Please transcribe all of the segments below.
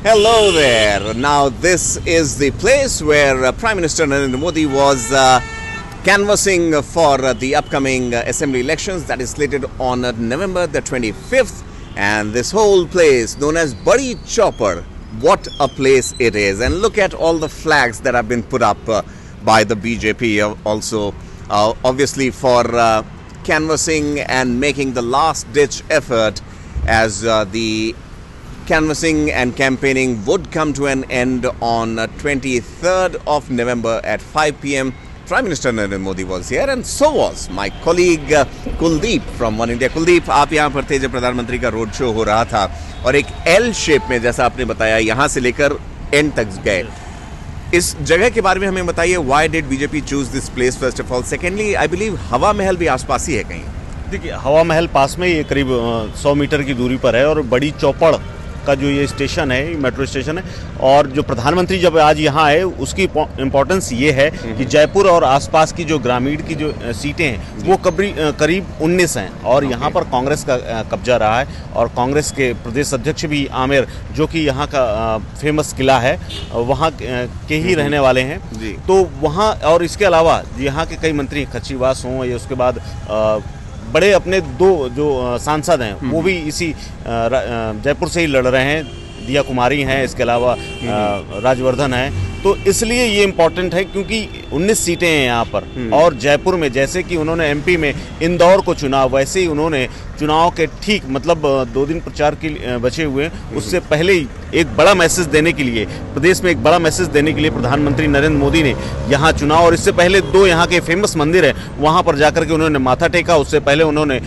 Hello there. Now this is the place where Prime Minister Narendra Modi was canvassing for the upcoming assembly elections that is slated on November the 25th. And this whole place known as Badi Chopper, what a place it is. And look at all the flags that have been put up by the BJP also, obviously for canvassing and making the last ditch effort as the canvassing and campaigning would come to an end on 23rd of November at 5 p.m. Prime Minister Narendra Modi was here and so was my colleague Kuldeep from One India. Kuldeep, आप यहाँ पर थे जब प्रधानमंत्री का road show हो रहा था और एक एल शेप में जैसा आपने बताया यहाँ से लेकर एंड तक गए. इस जगह के बारे में हमें बताइए. Why did BJP choose this place first of all? Secondly, I believe हवा महल भी आसपास ही है कहीं. देखिए, हवा महल पास में ये करीब 100 मीटर की दूरी पर है और बड़ी चौपड़ का जो ये स्टेशन है, मेट्रो स्टेशन है. और जो प्रधानमंत्री जब आज यहाँ आए उसकी इम्पोर्टेंस ये है कि जयपुर और आसपास की जो ग्रामीण की जो सीटें हैं वो करीब 19 हैं और यहाँ पर कांग्रेस का कब्जा रहा है. और कांग्रेस के प्रदेश अध्यक्ष भी आमेर, जो कि यहाँ का फेमस किला है, वहाँ के ही रहने वाले हैं. तो वहाँ और इसके अलावा यहाँ के कई मंत्री, खच्चीवास हों या उसके बाद बड़े अपने दो जो सांसद हैं वो भी इसी जयपुर से ही लड़ रहे हैं. दिया कुमारी हैं, इसके अलावा राजवर्धन है. तो इसलिए ये इम्पोर्टेंट है क्योंकि 19 सीटें हैं यहाँ पर. और जयपुर में जैसे कि उन्होंने एमपी में इंदौर को चुना, वैसे ही उन्होंने चुनाव के ठीक मतलब 2 दिन प्रचार के बचे हुए उससे पहले ही एक बड़ा मैसेज देने के लिए, प्रदेश में एक बड़ा मैसेज देने के लिए प्रधानमंत्री नरेंद्र मोदी ने यहाँ चुना. और इससे पहले 2 यहाँ के फेमस मंदिर हैं, वहाँ पर जाकर के उन्होंने माथा टेका. उससे पहले उन्होंने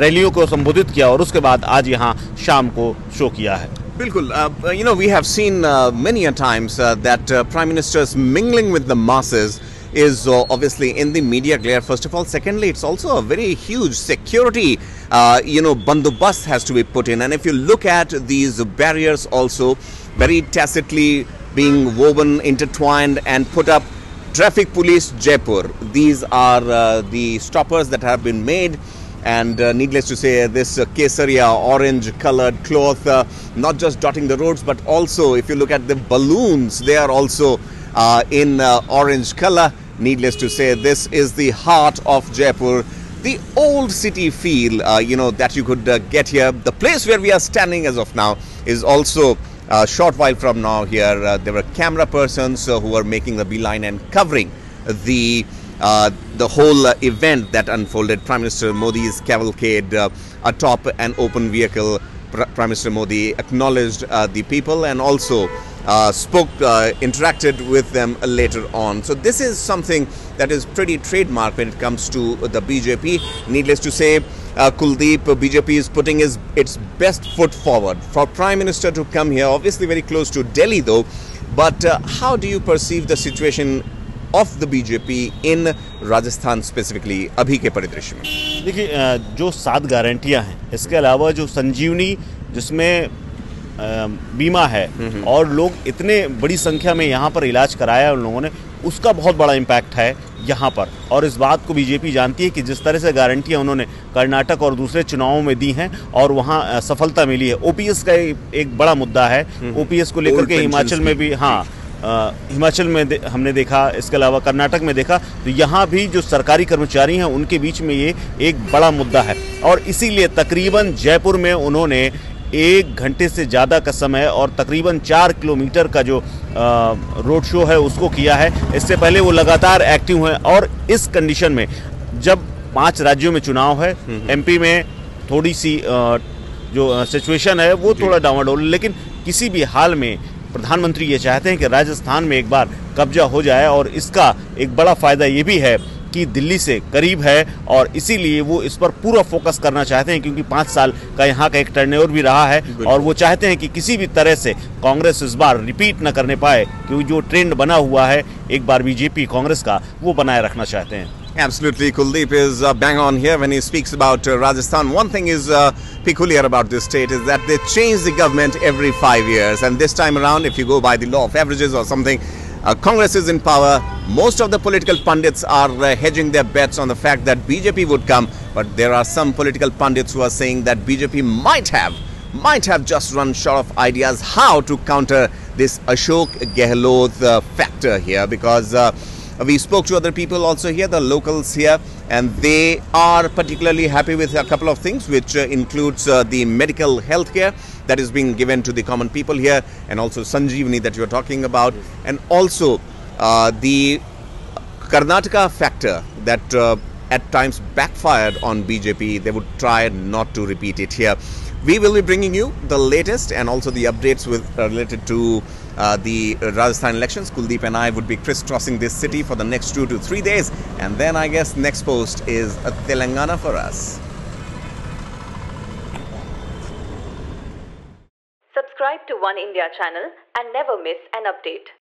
रैलियों को संबोधित किया और उसके बाद आज यहाँ शाम को शो किया है. Bilkul, we have seen many a times that Prime Ministers mingling with the masses is obviously in the media glare, first of all. Secondly, it's also a very huge security, bandobast has to be put in. And if you look at these barriers also very tacitly being woven, intertwined and put up, Traffic Police Jaipur, these are the stoppers that have been made. And needless to say, this kesaria orange colored cloth not just dotting the roads, but also if you look at the balloons, they are also in orange color. Needless to say, this is the heart of Jaipur, the old city feel that you could get here. The place where we are standing as of now is also a short while from now here. There were camera persons who were making the beeline and covering the whole event that unfolded. Prime Minister Modi's cavalcade atop an open vehicle. Prime Minister Modi acknowledged the people and also interacted with them later on. So this is something that is pretty trademark when it comes to the BJP. Needless to say, Kuldeep, BJP is putting its best foot forward for Prime Minister to come here. Obviously very close to Delhi though. But how do you perceive the situation of the BJP in Rajasthan specifically अभी के परिदृश्य में? देखिए, जो 7 गारंटियां हैं, इसके अलावा जो संजीवनी जिसमें बीमा है और लोग इतने बड़ी संख्या में यहाँ पर इलाज कराया उन लोगों ने, उसका बहुत बड़ा इम्पैक्ट है यहाँ पर. और इस बात को बीजेपी जानती है कि जिस तरह से गारंटियाँ उन्होंने कर्नाटक और दूसरे चुनावों में दी हैं और वहाँ सफलता मिली है. ओपीएस का एक बड़ा मुद्दा है. ओपीएस को लेकर के हिमाचल में भी, हिमाचल में हमने देखा, इसके अलावा कर्नाटक में देखा. तो यहाँ भी जो सरकारी कर्मचारी हैं उनके बीच में ये एक बड़ा मुद्दा है. और इसीलिए तकरीबन जयपुर में उन्होंने 1 घंटे से ज़्यादा का समय और तकरीबन 4 किलोमीटर का जो रोड शो है उसको किया है. इससे पहले वो लगातार एक्टिव हैं. और इस कंडीशन में जब 5 राज्यों में चुनाव है, एमपी में थोड़ी सी जो सिचुएशन है वो थोड़ा डावाडोल, लेकिन किसी भी हाल में प्रधानमंत्री ये चाहते हैं कि राजस्थान में एक बार कब्जा हो जाए. और इसका एक बड़ा फायदा ये भी है कि दिल्ली से करीब है और इसीलिए वो इस पर पूरा फोकस करना चाहते हैं क्योंकि 5 साल का यहाँ का एक टर्नओवर भी रहा है. और वो चाहते हैं कि किसी भी तरह से कांग्रेस इस बार रिपीट न करने पाए, क्योंकि जो ट्रेंड बना हुआ है एक बार बीजेपी कांग्रेस का, वो बनाए रखना चाहते हैं. Absolutely, Kuldeep is bang on here when he speaks about Rajasthan. One thing is peculiar about this state is that they change the government every 5 years, and this time around, if you go by the law of averages or something, Congress is in power. Most of the political pundits are hedging their bets on the fact that BJP would come, but there are some political pundits who are saying that BJP might have might have just run short of ideas how to counter this Ashok Gehlot factor here, because we spoke to other people also here, the locals here, and they are particularly happy with a couple of things, which includes the medical health care that is being given to the common people here, and also Sanjeevani that you are talking about, and also the Karnataka factor that at times backfired on BJP. They would try not to repeat it here. We will be bringing you the latest and also the updates with related to the Rajasthan elections. Kuldeep and I would be crisscrossing this city for the next 2 to 3 days, and then I guess next post is Telangana for us. Subscribe to One India channel and never miss an update.